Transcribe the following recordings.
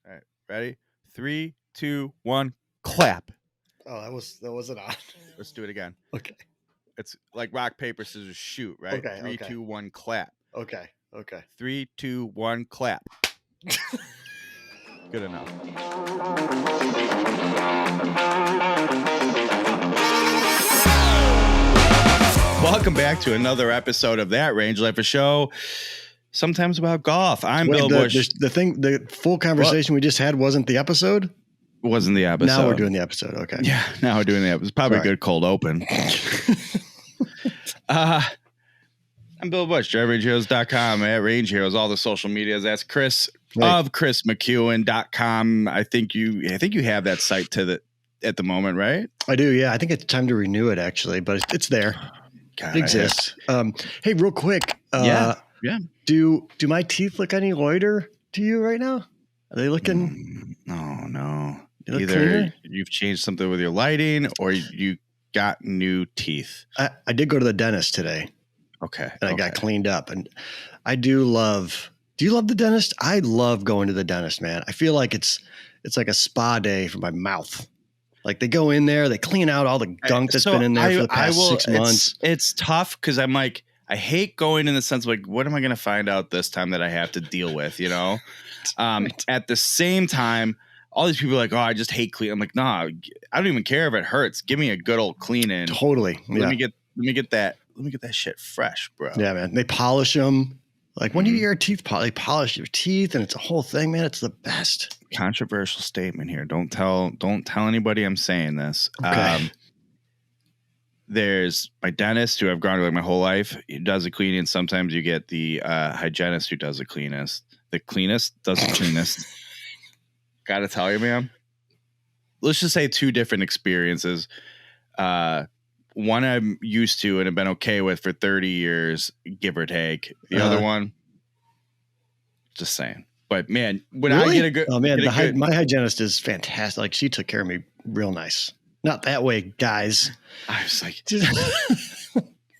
All right, ready? 3, 2, 1, clap. Oh, that wasn't on. Let's do it again. Okay. It's like rock, paper, scissors, shoot, right? Okay, 3, okay. 2, 1, clap. Okay. 3, 2, 1, clap. Good enough. Welcome back to another episode of That Range Life, a show sometimes about golf. I'm Bill Bush. The full conversation we just had wasn't the episode? Wasn't the episode. Now we're doing the episode. Okay. Yeah, now we're doing the episode. It's probably a good cold open. I'm Bill Bush, driverangeheroes.com, at Range Heroes, all the social medias. That's Chris of ChrisMcEwen.com. I think you have that site at the moment, right? I do, yeah. I think it's time to renew it actually, but it's there. God, it exists. Hey, real quick. Yeah. Do my teeth look any whiter to you right now? Are they looking? No. They look Either cleaner? you've changed something with your lighting or you got new teeth. I did go to the dentist today. Okay. And I got cleaned up. And I do you love the dentist? I love going to the dentist, man. I feel like it's like a spa day for my mouth. Like they go in there, they clean out all the gunk that's been in there for the past 6 months. It's tough because I'm like, I hate going in the sense of like, what am I going to find out this time that I have to deal with, you know? Right. At the same time, all these people are like, oh, I just hate clean. I'm like, nah, I don't even care if it hurts. Give me a good old clean in. Totally. Yeah. Let me get that shit fresh, bro. Yeah, man. They polish them. Like when you get your teeth they polish your teeth, and it's a whole thing, man. It's the best. Controversial statement here. Don't tell anybody I'm saying this. Okay. There's my dentist who I've gone to like my whole life. He does the cleaning. Sometimes you get the hygienist who does the cleanest. The cleanest does the cleanest. Gotta tell you, man. Let's just say two different experiences. One I'm used to and have been okay with for 30 years, give or take. The other one, just saying. But man, when I get a good, my hygienist is fantastic. Like she took care of me real nice. Not that way, guys. I was like,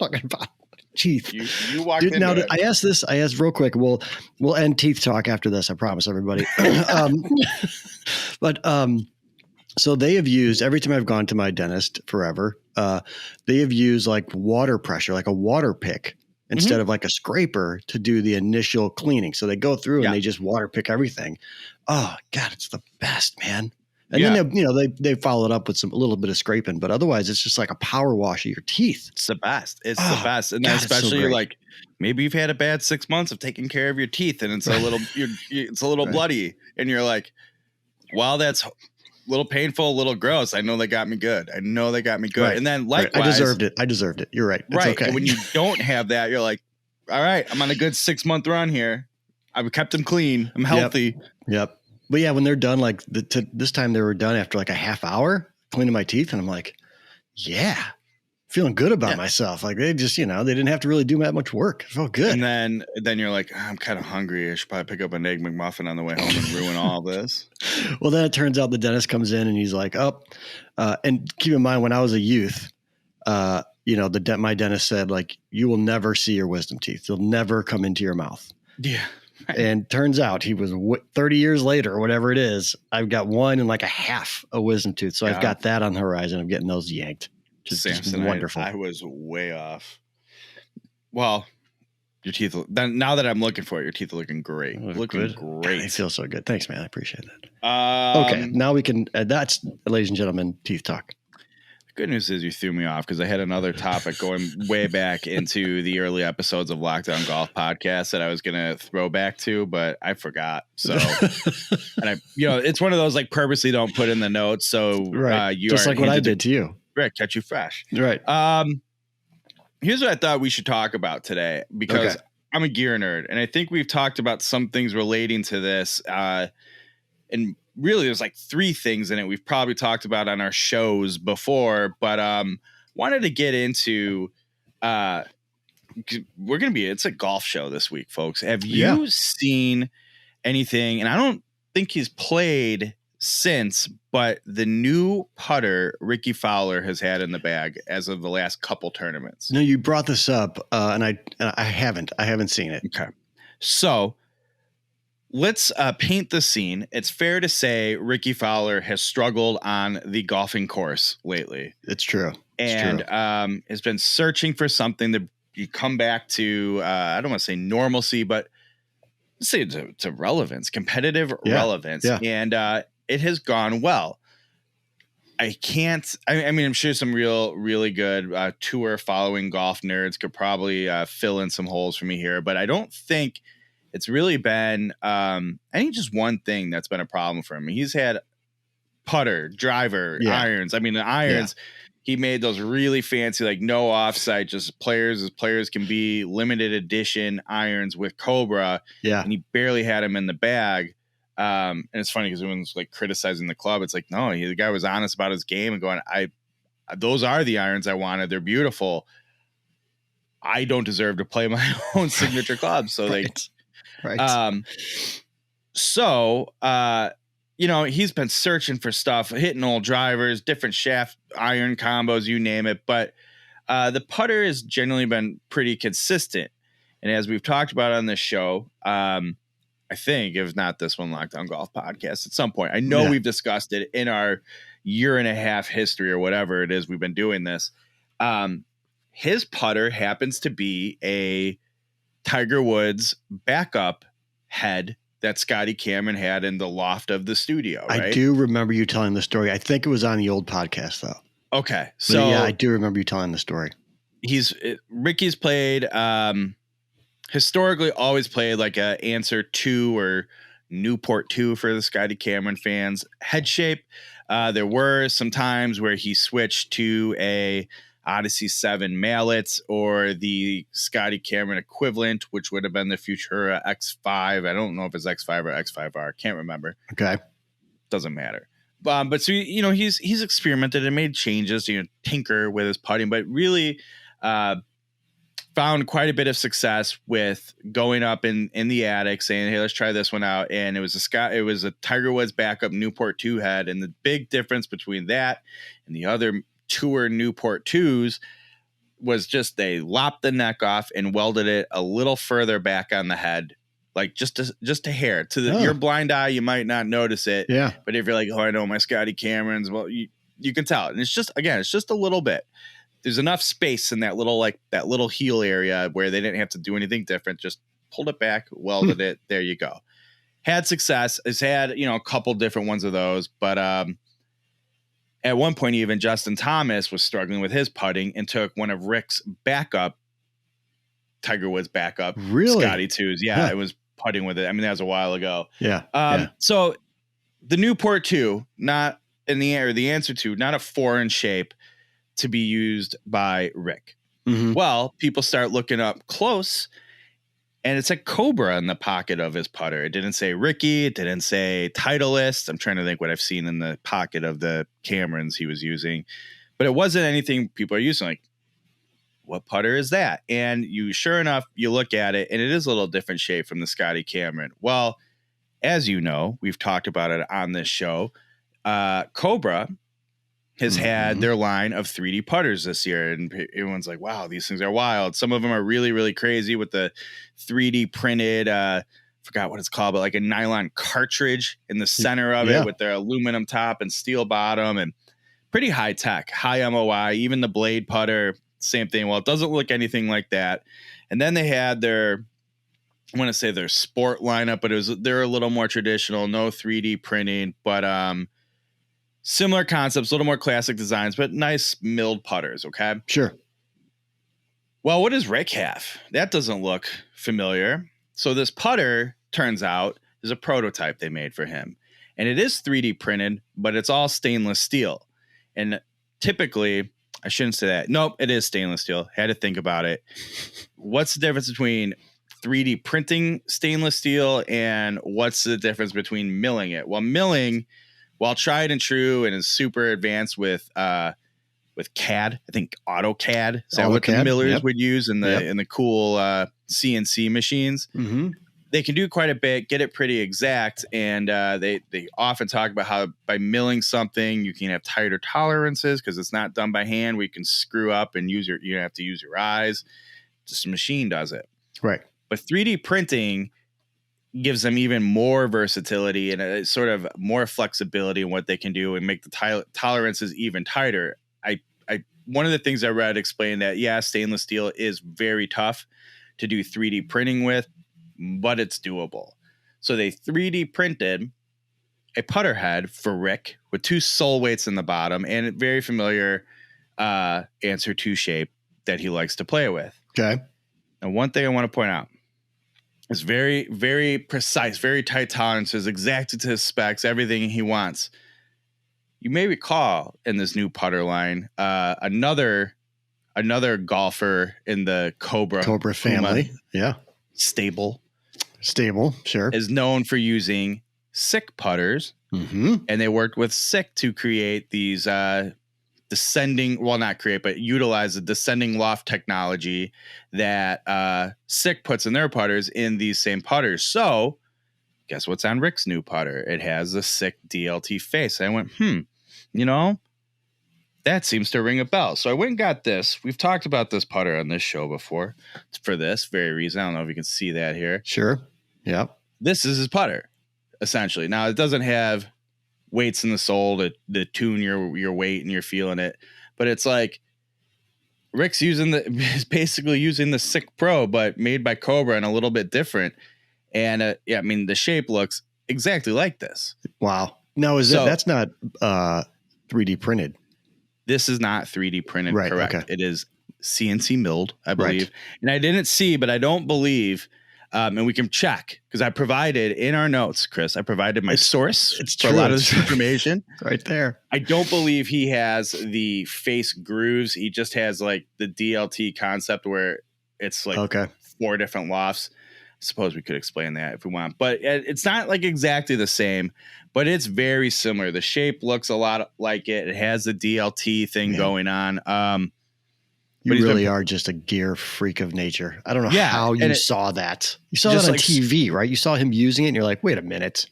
talking about teeth. You walked in. Now, I asked real quick. We'll end teeth talk after this. I promise everybody. So they have used, every time I've gone to my dentist forever, they have used like water pressure, like a water pick instead of like a scraper to do the initial cleaning. So they go through and they just water pick everything. Oh God, it's the best, man. And then they follow it up with a little bit of scraping, but otherwise it's just like a power wash of your teeth. It's the best. It's the best. And then especially so like maybe you've had a bad 6 months of taking care of your teeth and it's a little it's a little bloody and you're like, wow, that's a little painful, a little gross. I know they got me good. Right. And then likewise, I deserved it. You're right. It's right. Okay. And when you don't have that, you're like, all right, I'm on a good 6 month run here. I've kept them clean. I'm healthy. Yep. But yeah, when they're done, like this time they were done after like a half hour cleaning my teeth. And I'm like, yeah, feeling good about myself. Like they just, they didn't have to really do that much work. It felt good. And then you're like, I'm kind of hungry. I should probably pick up an Egg McMuffin on the way home and ruin all this. Well, then it turns out the dentist comes in and he's like, and keep in mind when I was a youth, my dentist said like, you will never see your wisdom teeth. They'll never come into your mouth. Yeah. And turns out he was 30 years later or whatever it is. I've got one and like a half a wisdom tooth. So I've got that on the horizon. I'm getting those yanked. Just wonderful. I was way off. Well, your teeth. Now that I'm looking for it, your teeth are looking great. Great. They feel so good. Thanks, man. I appreciate that. Okay. Now we can, that's, ladies and gentlemen, teeth talk. Good news is you threw me off because I had another topic going way back into the early episodes of Lockdown Golf Podcast that I was going to throw back to, but I forgot. So, and it's one of those like purposely don't put in the notes. So you just like what I did to you. Right. Catch you fresh. Right. Here's what I thought we should talk about today because I'm a gear nerd and I think we've talked about some things relating to this. And really, there's like three things in it we've probably talked about on our shows before, but wanted to get into it's a golf show this week, folks. Have you seen anything? And I don't think he's played since, but the new putter Rickie Fowler has had in the bag as of the last couple tournaments. No, you brought this up, and I haven't seen it. Okay, so let's paint the scene. It's fair to say Rickie Fowler has struggled on the golfing course lately. It's true. And has been searching for something that you come back to. I don't want to say normalcy, but let's say to relevance, competitive relevance. Yeah. And it has gone well. I mean, I'm sure some really good tour following golf nerds could probably fill in some holes for me here, but I don't think it's really been any just one thing that's been a problem for him. He's had putter, driver, irons. I mean, the irons, he made those really fancy, like no offsite, just players as players can be, limited edition irons with Cobra. Yeah. And he barely had him in the bag. And it's funny because everyone's like criticizing the club. It's like, no, the guy was honest about his game and going, those are the irons I wanted. They're beautiful. I don't deserve to play my own signature club. So he's been searching for stuff, hitting old drivers, different shaft iron combos, you name it. But the putter has generally been pretty consistent. And as we've talked about on this show, I think, if not this one, Lockdown Golf Podcast at some point, I know we've discussed it in our year and a half history or whatever it is we've been doing this. His putter happens to be a Tiger Woods backup head that Scotty Cameron had in the loft of the studio. Right? I do remember you telling the story. I think it was on the old podcast though. Okay. So but yeah, I do remember you telling the story. Rickie's played, historically always played like a Answer 2 or Newport 2 for the Scotty Cameron fans. Head shape. There were some times where he switched to a Odyssey 7 mallet or the Scotty Cameron equivalent, which would have been the Futura X5. I don't know if it's X5 or X5R. Can't remember. Okay. Doesn't matter. But so, he's experimented and made changes to tinker with his putting, but really found quite a bit of success with going up in the attic saying, hey, let's try this one out. And it was a Tiger Woods backup Newport 2 head. And the big difference between that and the other tour Newport 2s was just they lopped the neck off and welded it a little further back on the head, like just a hair. To your blind eye, you might not notice it. Yeah. But if you're like, oh, I know my Scotty Camerons, well, you can tell. And it's just a little bit. There's enough space in that little heel area where they didn't have to do anything different. Just pulled it back, welded it. There you go. Had success. Has had, a couple different ones of those. But at one point, even Justin Thomas was struggling with his putting and took one of Rick's Tiger Woods backup Scotty 2s. Yeah, it was putting with it. I mean, that was a while ago. Yeah. So the Newport 2, not in the air, the Answer 2, not a foreign shape to be used by Rick. Mm-hmm. Well, people start looking up close and it's a Cobra in the pocket of his putter. It didn't say Rickie. It didn't say Titleist. I'm trying to think what I've seen in the pocket of the Camerons he was using, but it wasn't anything people are using. Like, what putter is that? And sure enough, you look at it and it is a little different shape from the Scotty Cameron. Well, as you know, we've talked about it on this show. Cobra has had their line of 3D putters this year. And everyone's like, wow, these things are wild. Some of them are really, really crazy with the 3D printed, forgot what it's called, but like a nylon cartridge in the center of it with their aluminum top and steel bottom and pretty high tech, high MOI, even the blade putter, same thing. Well, it doesn't look anything like that. And then they had their sport lineup, but they're a little more traditional, no 3D printing, but, similar concepts, a little more classic designs, but nice milled putters. Okay. Sure. Well, what does Rick have? That doesn't look familiar. So this putter, turns out, is a prototype they made for him. And it is 3D printed, but it's all stainless steel. And typically, I shouldn't say that. Nope, it is stainless steel. Had to think about it. What's the difference between 3D printing stainless steel and what's the difference between milling it? Well, milling, while tried and true and is super advanced with CAD, I think AutoCAD, is that what the millers would use in the cool CNC machines? Mm-hmm. They can do quite a bit, get it pretty exact, and they often talk about how by milling something you can have tighter tolerances because it's not done by hand. We can screw up and you have to use your eyes. Just a machine does it, right? But 3D printing gives them even more versatility and a sort of more flexibility in what they can do and make the tolerances even tighter. One of the things I read explained that, yeah, stainless steel is very tough to do 3D printing with, but it's doable. So they 3D printed a putter head for Rick with 2 sole weights in the bottom and a very familiar answer 2 shape that he likes to play with. Okay. And one thing I want to point out is very, very precise, very tight tolerances, exactly to his specs, everything he wants. You may recall in this new putter line, another golfer in the Cobra family. Yeah. Stable, sure. is known for using SICK putters. Mm-hmm. And they worked with SICK to create these descending, well, not create, but utilize the descending loft technology that SICK puts in their putters in these same putters. So guess what's on Rick's new putter? It has the SICK DLT face. I went, that seems to ring a bell. So I went and got this. We've talked about this putter on this show before for this very reason. I don't know if you can see that here. Sure. Yeah. This is his putter, essentially. Now, it doesn't have weights in the sole to tune your weight and you're feeling it. But it's like Rick's is basically using the SICK Pro, but made by Cobra and a little bit different. And I mean, the shape looks exactly like this. Wow. Now, that's not 3D printed? This is not 3D printed, right, correct? Okay. It is CNC milled, I believe. Right. And I didn't see, but I don't believe, and we can check, because I provided in our notes, Chris, I provided my source for a lot of this information. Right there. I don't believe he has the face grooves. He just has like the DLT concept where it's like 4 different lofts. I suppose we could explain that if we want, but it's not like exactly the same, but it's very similar. The shape looks a lot like it. It has the DLT thing going on. You really are just a gear freak of nature. I don't know how you saw that. You saw that on TV, right? You saw him using it and you're like, wait a minute.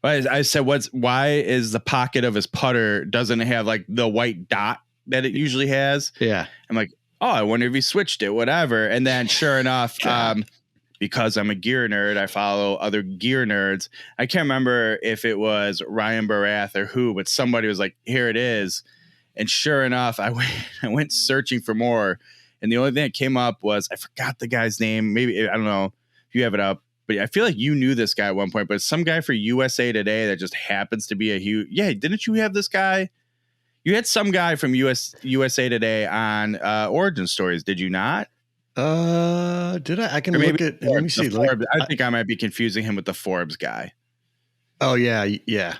I said, why is the pocket of his putter doesn't have like the white dot that it usually has? Yeah. I'm like, oh, I wonder if he switched it, whatever. And then sure enough, because I'm a gear nerd, I follow other gear nerds. I can't remember if it was Ryan Barath or who, but somebody was like, here it is. And sure enough, I went searching for more. And the only thing that came up was, I forgot the guy's name. Maybe, I don't know if you have it up, but I feel like you knew this guy at one point, but it's some guy for USA Today that just happens to be a huge, didn't you have this guy? You had some guy from USA Today on Origin Stories, did you not? Did I? I can look at. Let me see. I think I might be confusing him with the Forbes guy. Oh yeah.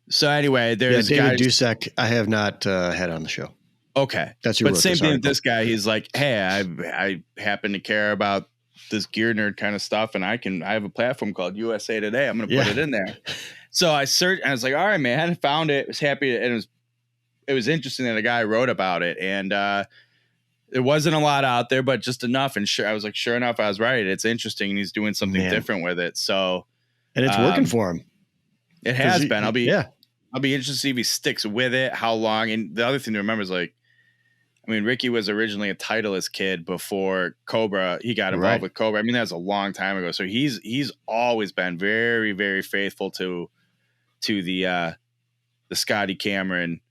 So anyway, there's David Dusek. I have not had on the show. Okay, that's but same thing with this guy. He's like, hey, I happen to care about this gear nerd kind of stuff, and I have a platform called USA Today. I'm going to put it in there. So I searched, and I was like, all right, man, I found it. Was happy, and it was interesting that a guy wrote about it, and there wasn't a lot out there, but just enough. And I was like, sure enough, I was right. It's interesting. And he's doing something different with it. So, and it's working for him. It has been. I'll be interested to see if he sticks with it, how long. And the other thing to remember is Rickie was originally a Titleist kid before Cobra. He got involved with Cobra. I mean, that was a long time ago. So he's always been very, very faithful to the Scotty Cameron,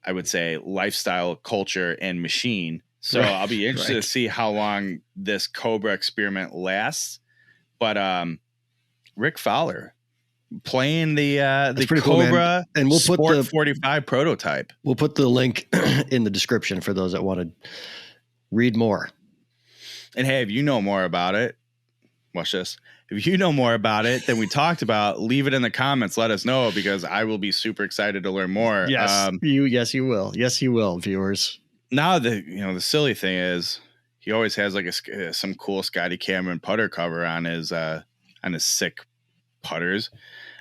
I would say, lifestyle, culture, and machine. So I'll be interested to see how long this Cobra experiment lasts. But Rickie Fowler playing the Cobra, cool, and we'll Sport put the 45 prototype. We'll put the link in the description for those that want to read more. And hey, if you know more about it, watch this. If you know more about it than we talked about, leave it in the comments. Let us know, because I will be super excited to learn more. Yes, yes, you will. Yes, you will, viewers. Now the silly thing is, he always has like some cool Scotty Cameron putter cover on his SICK putters.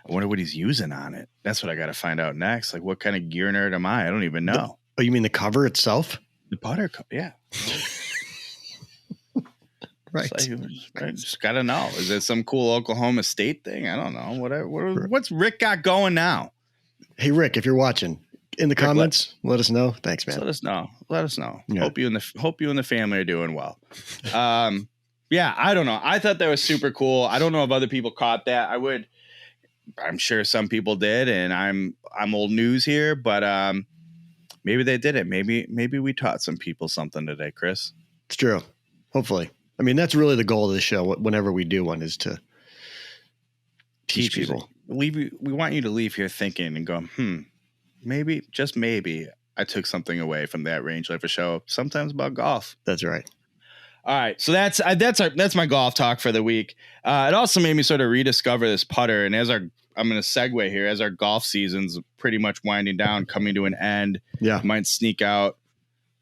I wonder what he's using on it. That's what I got to find out next. Like, what kind of gear nerd am I? I don't even know. You mean the cover itself? The putter cover, yeah. Right. Just got to know. Is it some cool Oklahoma State thing? I don't know. Whatever. What's Rick got going now? Hey, Rick, if you're watching, in the comments, let us know. Thanks, man. Let us know. Yeah. Hope you and the family are doing well. Yeah, I don't know. I thought that was super cool. I don't know if other people caught that. I'm sure some people did, and I'm old news here, but maybe they didn't. Maybe we taught some people something today, Chris. It's true. Hopefully. I mean, that's really the goal of the show. Whenever we do one, is to teach people. We want you to leave here thinking and go, maybe, just maybe, I took something away from that Range Lifer show. Sometimes about golf. That's right. All right, so that's my golf talk for the week. It also made me sort of rediscover this putter, and I'm going to segue here as our golf season's pretty much winding down, coming to an end. Yeah, might sneak out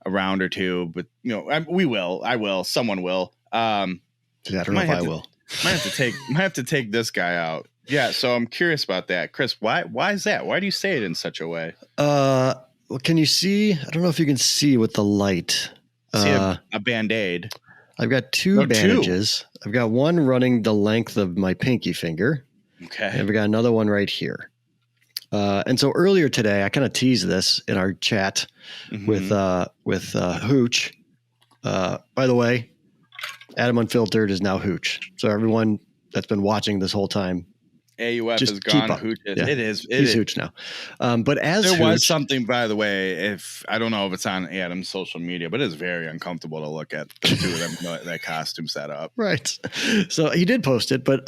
a round or two, but I will, someone will. I don't know if I will. Might have to take this guy out. Yeah, so I'm curious about that, Chris. Why is that? Why do you say it in such a way? Well, can you see? I don't know if you can see with the light. See a Band-Aid. I've got two bandages. I've got one running the length of my pinky finger. Okay. And I've got another one right here. And so earlier today, I kind of teased this in our chat with Hooch. By the way, Adam Unfiltered is now Hooch. So everyone that's been watching this whole time, AUF is gone. Hooch is. Yeah. He's Hooch now. But as there Hooch, was something, by the way, if I don't know if it's on Adam's social media, but it's very uncomfortable to look at the two of them that costume set up. Right. So he did post it, but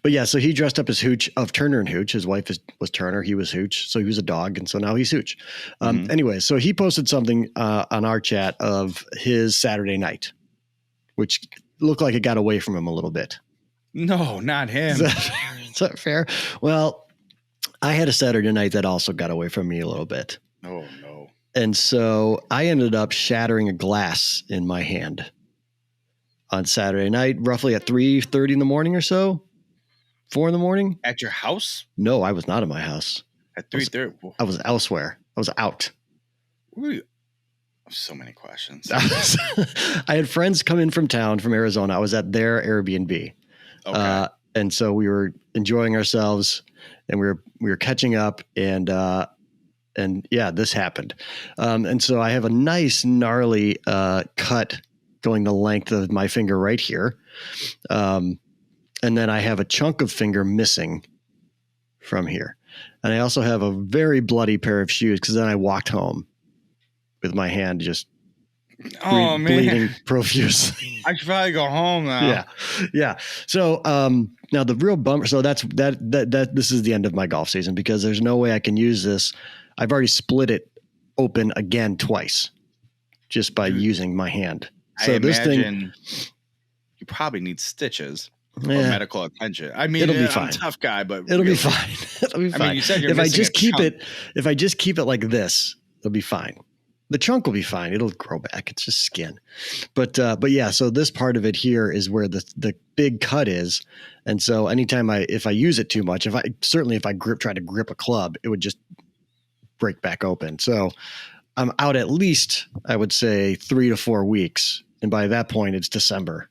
yeah. So he dressed up as Hooch of Turner and Hooch. His wife was Turner. He was Hooch. So he was a dog, and so now he's Hooch. Anyway, so he posted something on our chat of his Saturday night, which looked like it got away from him a little bit. No, not him. Is that fair? Well, I had a Saturday night that also got away from me a little bit. Oh, no. And so I ended up shattering a glass in my hand on Saturday night, roughly at 3:30 in the morning or so, 4 in the morning. At your house? No, I was not at my house. At 3:30? I was elsewhere. I was out. So many questions. I had friends come in from town, from Arizona. I was at their Airbnb. Okay. And so we were enjoying ourselves, and we were catching up, and yeah, this happened. And so I have a nice gnarly cut going the length of my finger right here, and then I have a chunk of finger missing from here, and I also have a very bloody pair of shoes because then I walked home with my hand just bleeding profusely. I should probably go home now. Yeah. So now the real bummer. So that's this is the end of my golf season because there's no way I can use this. I've already split it open again twice just by using my hand. So I imagine you probably need stitches or medical attention. I mean, it'll be I'm fine. a tough guy, but it'll be fine. It'll be fine. I mean, you said you're if I just keep chunk. if I just keep it like this, it'll be fine. The chunk will be fine. It'll grow back. It's just skin. But yeah, so this part of it here is where the big cut is. And so anytime if I use it too much, if I try to grip a club, it would just break back open. So I'm out at least, I would say 3 to 4 weeks. And by that point it's December.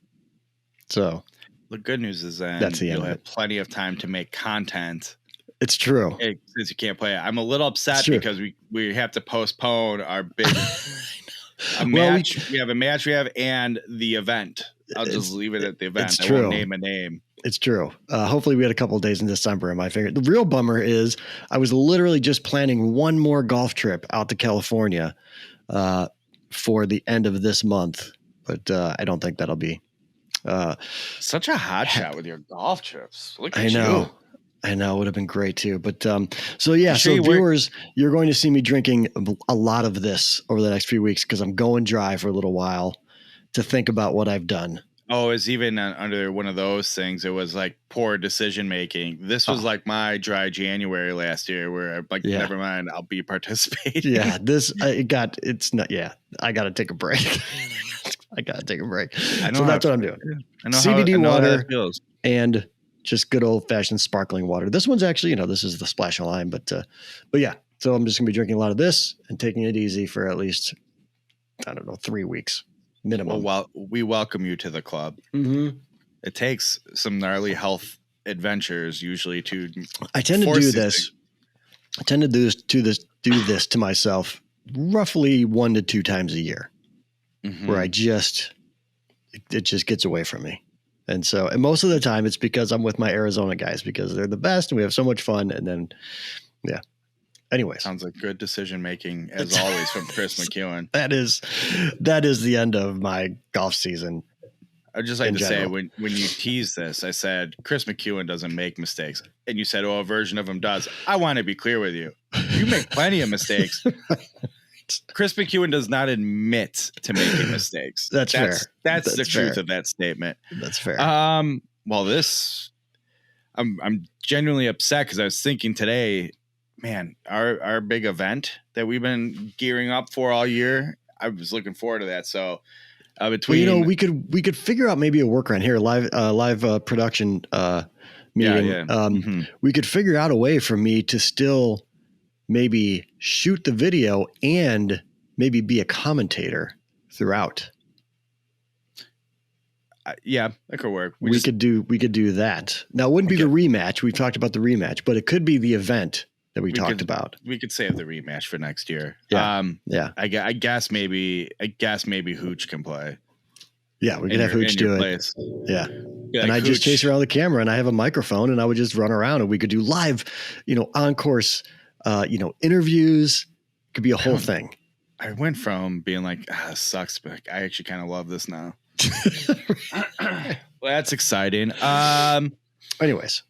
So the good news is then that's the end you'll of have it. Plenty of time to make content. It's true. Since you can't play it. I'm a little upset because we have to postpone our big match. We have a match and the event. I'll just leave it at the event. It's true. I won't name a name. It's true. Hopefully we had a couple of days in December in my finger. The real bummer is I was literally just planning one more golf trip out to California for the end of this month. But I don't think that'll be such a hot shot with your golf trips. Look at you. I know. It would have been great too. But so viewers, you're going to see me drinking a lot of this over the next few weeks because I'm going dry for a little while to think about what I've done. Oh, it's even under one of those things. It was like poor decision making. This was like my dry January last year where I'm like, never mind, I'll be participating. Yeah, I got to take a break. I got to take a break. So that's what I'm doing. CBD water and just good old fashioned sparkling water. This one's actually, this is the Splash of Lime, but yeah. So I'm just gonna be drinking a lot of this and taking it easy for at least, 3 weeks minimum. Well, we welcome you to the club. Mm-hmm. It takes some gnarly health adventures usually to. I tend to do this. I tend to do this to myself roughly 1 to 2 times a year, where I just it just gets away from me. And most of the time it's because I'm with my Arizona guys because they're the best and we have so much fun. And then, yeah. Anyways. Sounds like good decision making as always from Chris McEwen. That is the end of my golf season. I'd just like to say when you tease this, I said Chris McEwen doesn't make mistakes. And you said, a version of him does. I want to be clear with you. You make plenty of mistakes. Chris McEwen does not admit to making mistakes. That's fair. That's the truth of that statement. That's fair. Well, I'm genuinely upset because I was thinking today, man, our big event that we've been gearing up for all year, I was looking forward to that. So between we could figure out maybe a workaround here, live production meeting. Yeah. We could figure out a way for me to still maybe shoot the video and maybe be a commentator throughout. Yeah, that could work. We could do that. Now it wouldn't be the rematch. We've talked about the rematch, but it could be the event that we talked about. We could save the rematch for next year. Yeah. I guess maybe Hooch can play. Yeah, we could have Hooch do it. Yeah. And I just chase around the camera and I have a microphone and I would just run around and we could do live, on-course, interviews. It could be a whole thing. I went from being like, it sucks, but I actually kind of love this now. Well, that's exciting. Anyways.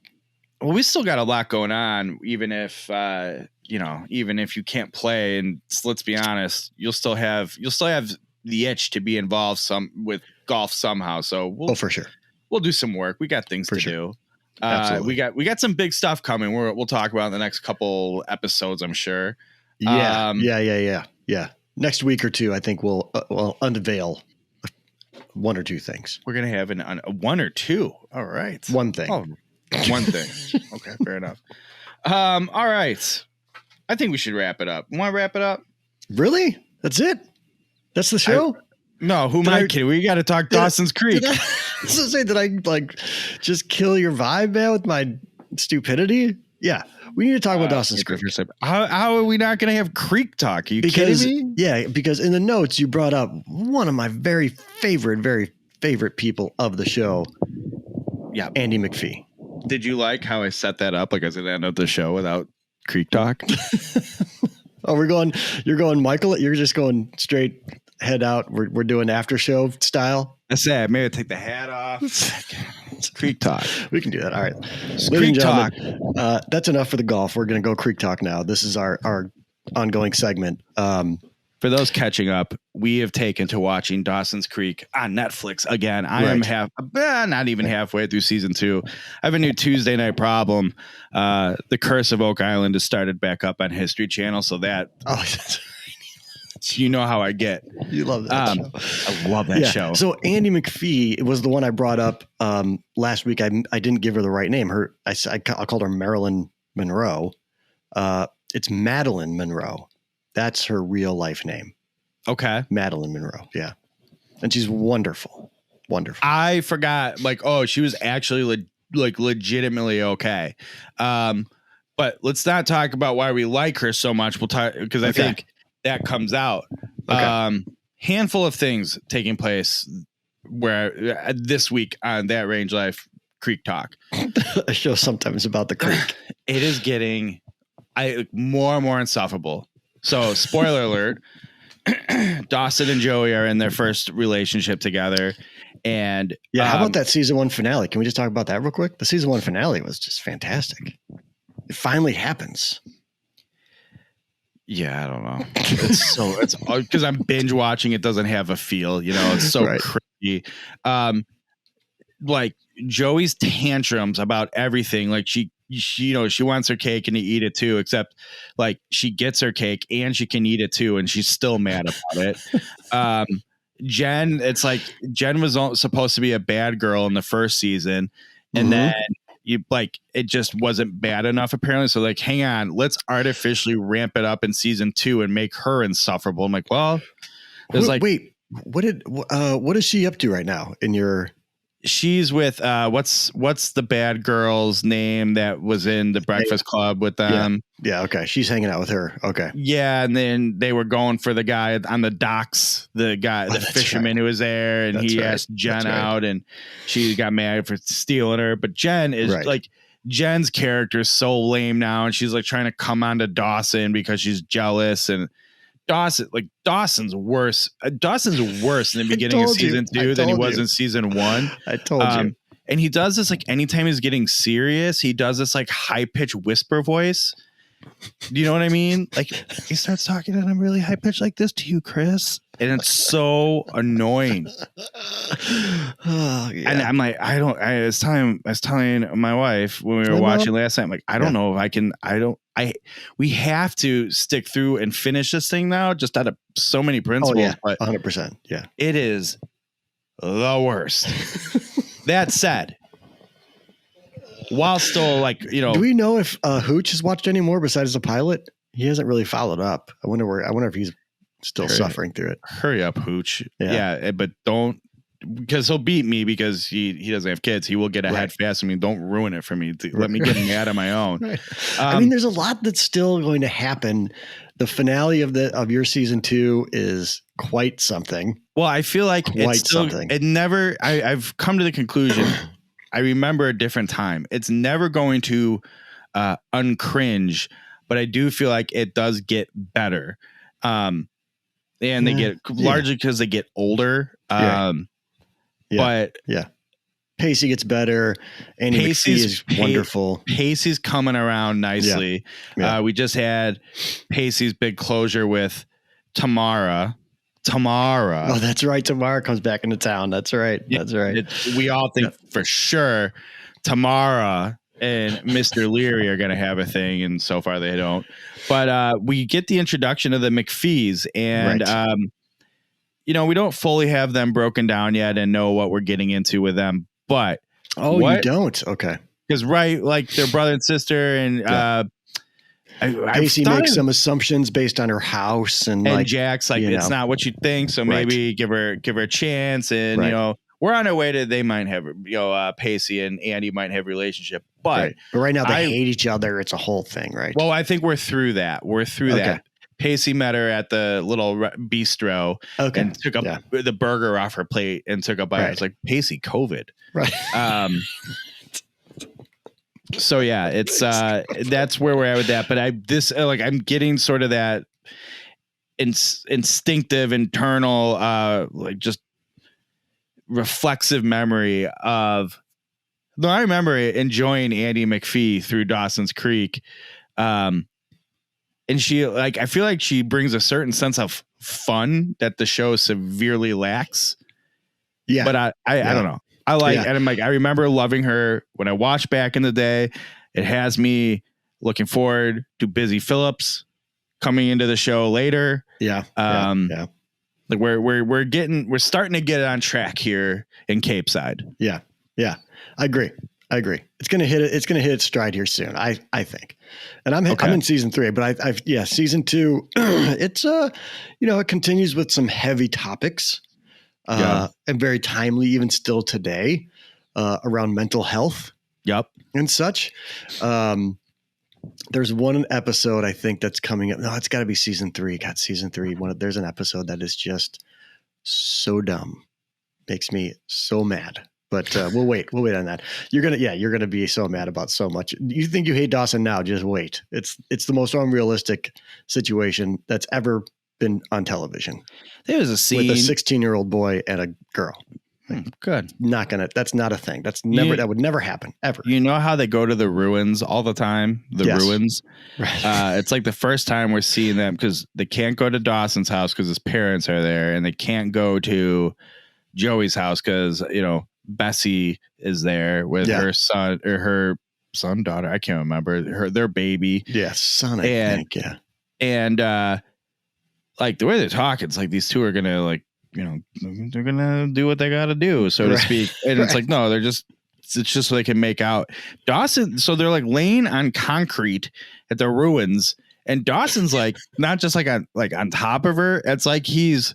Well, we still got a lot going on, even if you can't play, and let's be honest, you'll still have the itch to be involved with golf somehow. So for sure. We'll do some work. We got things to do. Absolutely. We got some big stuff coming. We'll talk about in the next couple episodes, I'm sure. Yeah. Yeah. Next week or two, I think we'll unveil one or two things. We're gonna have a one or two. All right. One thing. Oh, one thing. Okay, fair enough. All right. I think we should wrap it up. Want to wrap it up? Really? That's it? That's the show? No, who am I kidding? We got to talk Dawson's Creek. Did I just kill your vibe, man, with my stupidity? Yeah. We need to talk about Dawson's Creek. How are we not going to have Creek talk? Are you kidding me? Yeah, because in the notes you brought up one of my very favorite people of the show. Yeah. Andy McPhee. Did you like how I set that up? Like I was going to end up the show without Creek talk? You're going Michael. You're just going straight head out. We're doing after show style. I said, maybe take the hat off. It's Creek talk. We can do that. All right. Creek talk. That's enough for the golf. We're going to go Creek talk now. This is our ongoing segment. For those catching up, we have taken to watching Dawson's Creek on Netflix again. I am not even halfway through season 2. I have a new Tuesday night problem. The Curse of Oak Island has started back up on History Channel, so that you know how I get. You love that show. I love that show. So Andy McPhee was the one I brought up last week. I didn't give her the right name. I called her Marilyn Monroe. It's Madeline Monroe. That's her real life name. Okay. Madeline Monroe. Yeah. And she's wonderful. Wonderful. I forgot, she was actually legitimately okay. But let's not talk about why we like her so much. We'll talk because I think that comes out. Okay. Handful of things taking place where this week on That Range Life Creek Talk. A show sometimes about the creek. It is getting more and more insufferable. So, spoiler alert, Dawson and Joey are in their first relationship together. And how about that season 1 finale? Can we just talk about that real quick? The season 1 finale was just fantastic. It finally happens. Yeah, I don't know. It's because I'm binge watching. It doesn't have a feel, it's so crazy. Joey's tantrums about everything. She wants her cake and to eat it too, except she gets her cake and she can eat it too. And she's still mad about it. Jen, it's Jen was supposed to be a bad girl in the first season. And then it just wasn't bad enough apparently. So hang on, let's artificially ramp it up in season 2 and make her insufferable. I'm well, there's wait, what is she up to right now in your she's with what's the bad girl's name that was in the Breakfast Club with them? Yeah. Okay. She's hanging out with her. Okay. Yeah, and then they were going for the guy on the docks, the fisherman who was there, and he asked Jen out, and she got mad for stealing her. But Jen is like, Jen's character is so lame now, and she's like trying to come on to Dawson because she's jealous, and Dawson's worse. Dawson's worse in the beginning of season 2 than he was in season 1. I told you. And he does this like anytime he's getting serious, he does this like high pitched whisper voice. Do you know what I mean? Like he starts talking and I'm really high pitched like this to you, Chris, and it's so annoying. And I'm like, I was telling my wife when we were watching last night, I'm like, I don't know if I can. We have to stick through and finish this thing now, just out of so many principles. But 100%. Yeah, it is the worst. That said, while still do we know if Hooch has watched any more besides the pilot? He hasn't really followed up. I wonder if he's still suffering through it. Hurry up, Hooch. Yeah, but don't, because he'll beat me because he doesn't have kids. He will get ahead fast. I mean, don't ruin it for me. Let me get him out of my own. I mean, there's a lot that's still going to happen. The finale of your season 2 is quite something. Well, I feel like I've come to the conclusion. I remember a different time. It's never going to uncringe, but I do feel like it does get better. And they get largely because they get older. But Pacey gets better. And Pacey is wonderful. Pacey's coming around nicely. Yeah. We just had Pacey's big closure with Tamara. Oh, that's right. Tamara comes back into town. That's right. That's right. We all think for sure Tamara and Mr. Leary are going to have a thing, and so far they don't. But we get the introduction of the McPhees, and we don't fully have them broken down yet and know what we're getting into with them. But you don't? Okay. Because like their brother and sister, and Pacey makes some assumptions based on her house, and Jack's like, it's not what you think, so maybe give her a chance, and we're on our way to, they might have Pacey and Andy might have a relationship, but right now they hate each other. It's a whole thing, right? Well, I think we're through that. That. Pacey met her at the little bistro and took up the burger off her plate and took a bite. It's like, Pacey, COVID. Right. So it's that's where we're at with that. But I'm getting sort of that instinctive, internal, just reflexive memory of. Though I remember enjoying Andy McPhee through Dawson's Creek, and she I feel like she brings a certain sense of fun that the show severely lacks. Yeah, but I don't know. And I'm like, I remember loving her when I watched back in the day. It has me looking forward to Busy Phillips coming into the show later. Yeah. Like we're starting to get it on track here in Cape Side. Yeah. Yeah. I agree. It's going to hit it. It's going to hit its stride here soon. I think. And I'm in season 3, but season 2, it's it continues with some heavy topics. And very timely, even still today, around mental health. Yep. And such. There's one episode I think that's coming up. No, it's got to be season 3. God, season 3. There's an episode that is just so dumb, makes me so mad. But we'll wait on that. You're gonna be so mad about so much. You think you hate Dawson now? Just wait. It's the most unrealistic situation that's ever been on television. There was a scene with a 16-year-old boy and a girl. Good. That's not a thing. That would never happen ever. You know how they go to the ruins all the time? Ruins. Right. It's like the first time we're seeing them because they can't go to Dawson's house because his parents are there, and they can't go to Joey's house because Bessie is there with her son or her son, daughter. I can't remember their baby. Yeah, son. I think. Yeah. And like the way they're talking, it's like these two are gonna they're gonna do what they gotta do, so to speak. And it's like, no, it's just so they can make out Dawson. So they're like laying on concrete at the ruins, and Dawson's like not just on top of her. It's like he's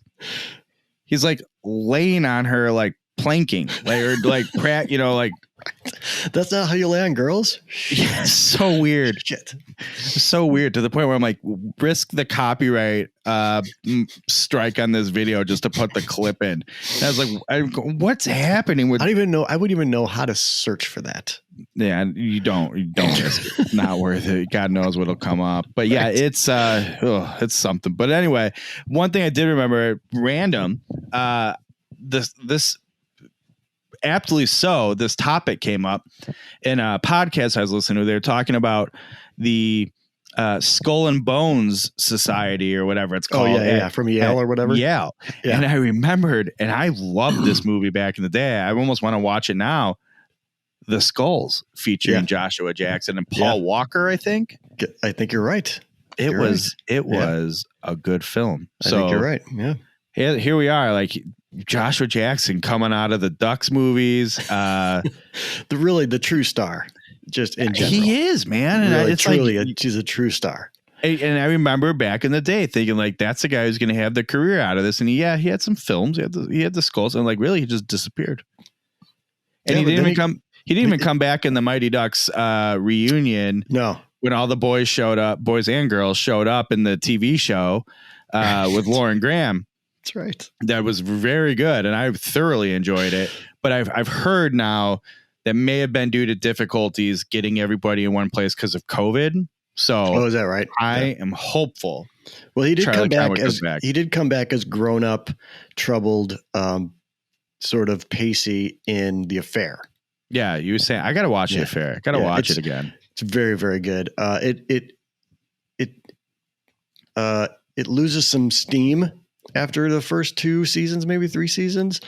like laying on her like planking, like That's not how you lay on girls. yeah, so weird. Shit. So weird to the point where I'm like, risk the copyright strike on this video just to put the clip in. And I was like, what's happening with? I don't even know. I wouldn't even know how to search for that. Yeah, you don't risk it. Not worth it. God knows what'll come up. But yeah, it's something. But anyway, one thing I did remember, random, this aptly so, this topic came up in a podcast I was listening to. They were talking about the Skull and Bones Society or whatever it's called. Oh yeah, from Yale or whatever. Yeah. And I remembered, and I loved this movie back in the day. I almost want to watch it now. The Skulls, featuring Joshua Jackson and Paul Walker, I think. I think you're right. It was a good film. I think you're right. Yeah. Here we are, like Joshua Jackson coming out of the Ducks movies. The true star, just in general. He is, man. And really, it's truly, like, she's a true star. And I remember back in the day thinking, like, that's the guy who's going to have the career out of this. And he had some films. He had the Skulls, and like, really, he just disappeared. And he didn't even come back in the Mighty Ducks reunion. No. When all the boys and girls showed up in the TV show with Lauren Graham. That's right. That was very good, and I thoroughly enjoyed it. But I've heard now that may have been due to difficulties getting everybody in one place because of COVID. So, is that right? I am hopeful. Well, he did come back as grown up, troubled, sort of pacey in The Affair. Yeah, you were saying I got to watch The Affair. Got to watch it again. It's very, very good. It loses some steam after the first 2 seasons, maybe 3 seasons,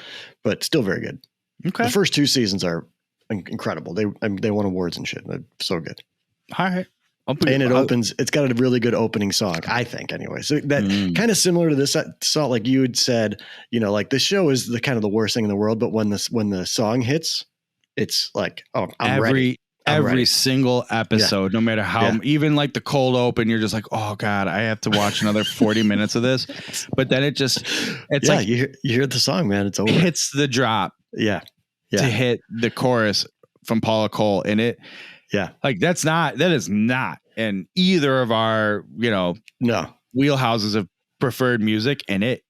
but still very good. Okay. The first 2 seasons are incredible. They won awards and shit. They're so good. All right. It's got a really good opening song, I think, anyway. So that kind of similar to this song, like you had said, like the show is the kind of the worst thing in the world, but when the song hits, it's like, oh, I'm ready. Every single episode, no matter how, even like the cold open, you're just like, oh God, I have to watch another 40 minutes of this. But then it's like, you hear the song, man, it's over. Hits the drop. Yeah. To hit the chorus from Paula Cole in it. Yeah. Like that is not in either of our, wheelhouses of preferred music. And it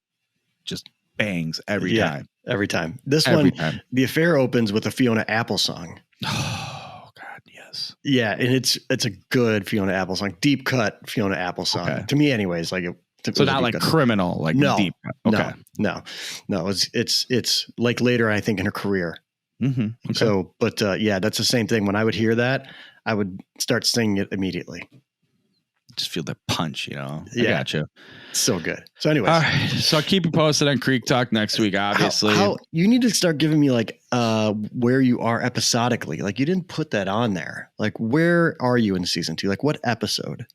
just bangs every time. Every time. The Affair opens with a Fiona Apple song. Oh God, yes. Yeah, and it's a good Fiona Apple song, deep cut Fiona Apple song. Okay. To me, anyways. Like so not like Criminal, like deep. Okay. No. It's like later, I think, in her career. Mm-hmm. Okay. So, but that's the same thing. When I would hear that, I would start singing it immediately. Just feel the punch, I gotcha. So good. So anyways. All right. So I'll keep you posted on Creek Talk next week, obviously. How you need to start giving me like where you are episodically. Like you didn't put that on there. Like where are you in season 2? Like what episode?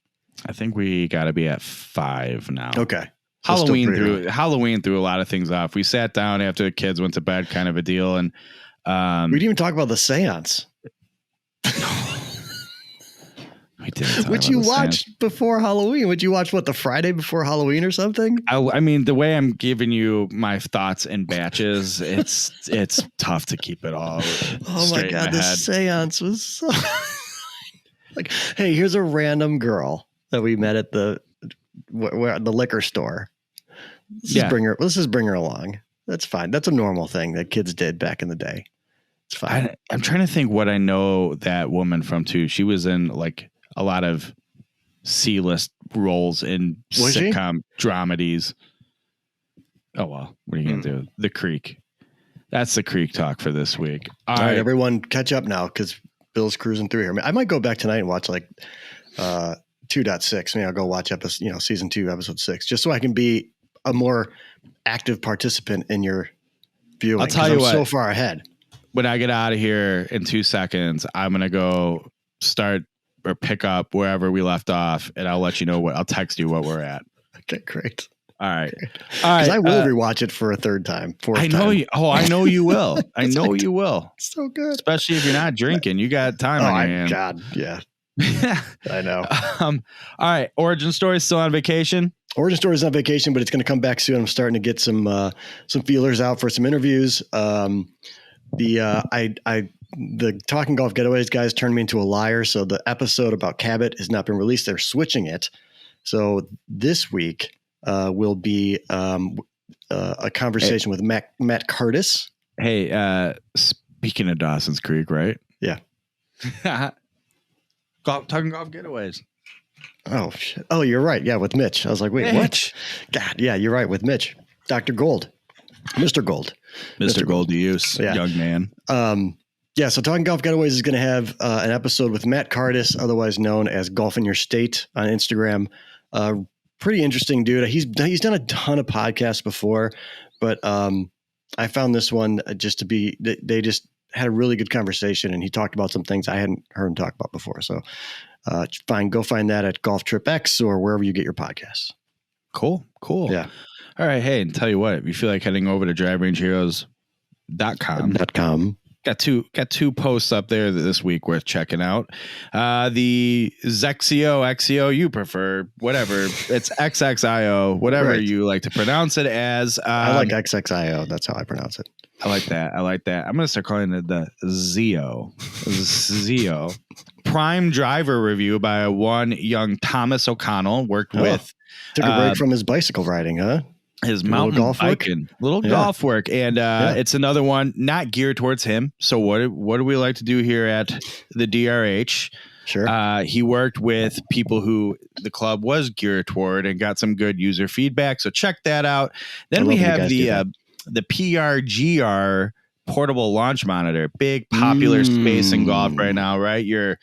I think we got to be at 5 now. Okay. So Halloween threw a lot of things off. We sat down after the kids went to bed, kind of a deal. And we didn't even talk about the seance. Which you watched before Halloween? Would you watch the Friday before Halloween or something? I mean, the way I'm giving you my thoughts in batches, it's tough to keep it all. Oh my God, the seance was so like, hey, here's a random girl that we met at the liquor store. Let's just bring her along. That's fine. That's a normal thing that kids did back in the day. It's fine. I'm trying to think what I know that woman from too. She was in like a lot of C-list roles in sitcom dramedies. Oh, well, what are you going to do? The Creek. That's the Creek Talk for this week. All right, everyone catch up now because Bill's cruising through here. I might go back tonight and watch like 2.6. Maybe I'll go watch season 2, episode 6, just so I can be a more active participant in your viewing. I'll tell you what. So far ahead. When I get out of here in 2 seconds, I'm going to go start or pick up wherever we left off, and I'll let you know I'll text you what we're at. Okay, great. All right. Because I will rewatch it for a third time. I know you. Oh, I know you will. I know you will. So good. Especially if you're not drinking. You got time on your hands. God, yeah. I know. All right. Origin Story still on vacation? Origin Story's on vacation, but it's going to come back soon. I'm starting to get some feelers out for some interviews. The Talking Golf Getaways guys turned me into a liar. So the episode about Cabot has not been released. They're switching it. So this week will be a conversation with Matt Curtis. Hey, speaking of Dawson's Creek, right? Yeah. Talking Golf Getaways. Oh, shit. Oh, you're right. Yeah, with Mitch. I was like, wait, what? God, yeah, you're right, with Mitch. Dr. Gold. Mr. Gold. Mr. Gold to use, young man. Yeah, so Talking Golf Getaways is going to have an episode with Matt Curtis, otherwise known as Golf in Your State on Instagram. Pretty interesting dude. He's done a ton of podcasts before, but I found this one just to be, they just had a really good conversation, and he talked about some things I hadn't heard him talk about before. So go find that at Golf Trip X or wherever you get your podcasts. Cool. Yeah. All right. Hey, and tell you what, if you feel like heading over to driverangeheroes.com. Got two posts up there this week worth checking out. The XEO, you prefer, whatever. It's XXIO, whatever you like to pronounce it as. I like XXIO. That's how I pronounce it. I like that. I'm going to start calling it the Zeo. Prime driver review by one young Thomas O'Connell. Worked with. Took a break from his bicycle riding, huh? His mountain biking, golf work. And it's another one not geared towards him. So what do we like to do here at the DRH? Sure. He worked with people who the club was geared toward and got some good user feedback. So check that out. Then we have the Prgr portable launch monitor, big popular space in golf right now, right? Your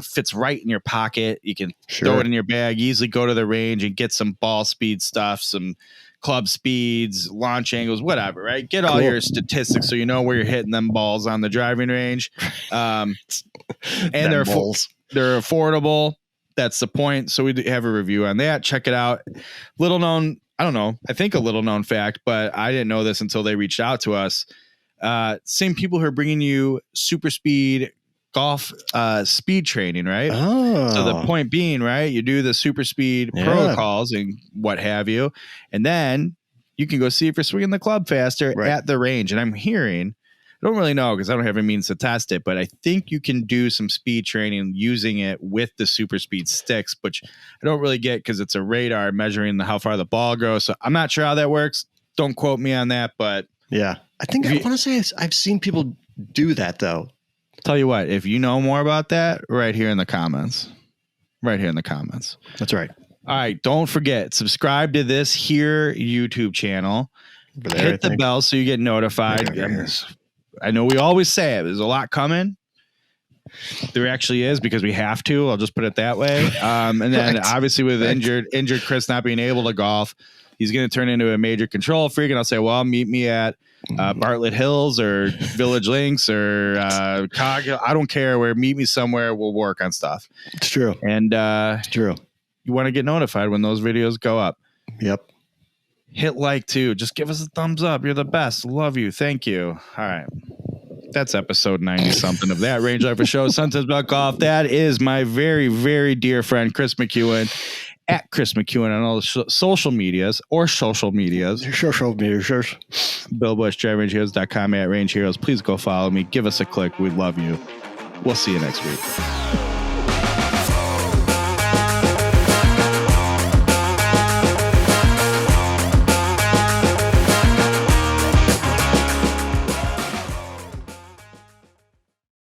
fits right in your pocket. You can throw it in your bag, easily go to the range and get some ball speed stuff, some club speeds, launch angles, whatever, right? Get all your statistics so you know where you're hitting them balls on the driving range. And they're affordable. That's the point. So we have a review on that. Check it out. Little known, I don't know, I think a little known fact, but I didn't know this until they reached out to us. Same people who are bringing you super speed golf speed training, right? Oh. So the point being, right, you do the super speed protocols and what have you, and then you can go see if you're swinging the club faster at the range. And I'm hearing, I don't really know because I don't have any means to test it, but I think you can do some speed training using it with the super speed sticks, which I don't really get because it's a radar measuring how far the ball goes. So I'm not sure how that works. Don't quote me on that, but yeah, I think I want to say I've seen people do that though. Tell you what, if you know more about that, right here in the comments. That's right. All right. Don't forget, subscribe to this here YouTube channel. Hit the bell so you get notified. I know we always say it. There's a lot coming. There actually is because we have to. I'll just put it that way. And then obviously with injured Chris not being able to golf, he's going to turn into a major control freak. And I'll say, well, meet me at Bartlett Hills or Village Links or Cog. I don't care where. Meet me somewhere. We'll work on stuff. It's true. And it's true. You want to get notified when those videos go up. Yep. Hit like too. Just give us a thumbs up. You're the best. Love you. Thank you. All right. That's episode 90 something of that Range Lifer Show. Sunsets About Golf. That is my very, very dear friend, Chris McEwen, at Chris McEwen on all the social medias. Bill Bush, driverangeheroes.com, at Range Heroes. Please go follow me. Give us a click. We love you. We'll see you next week.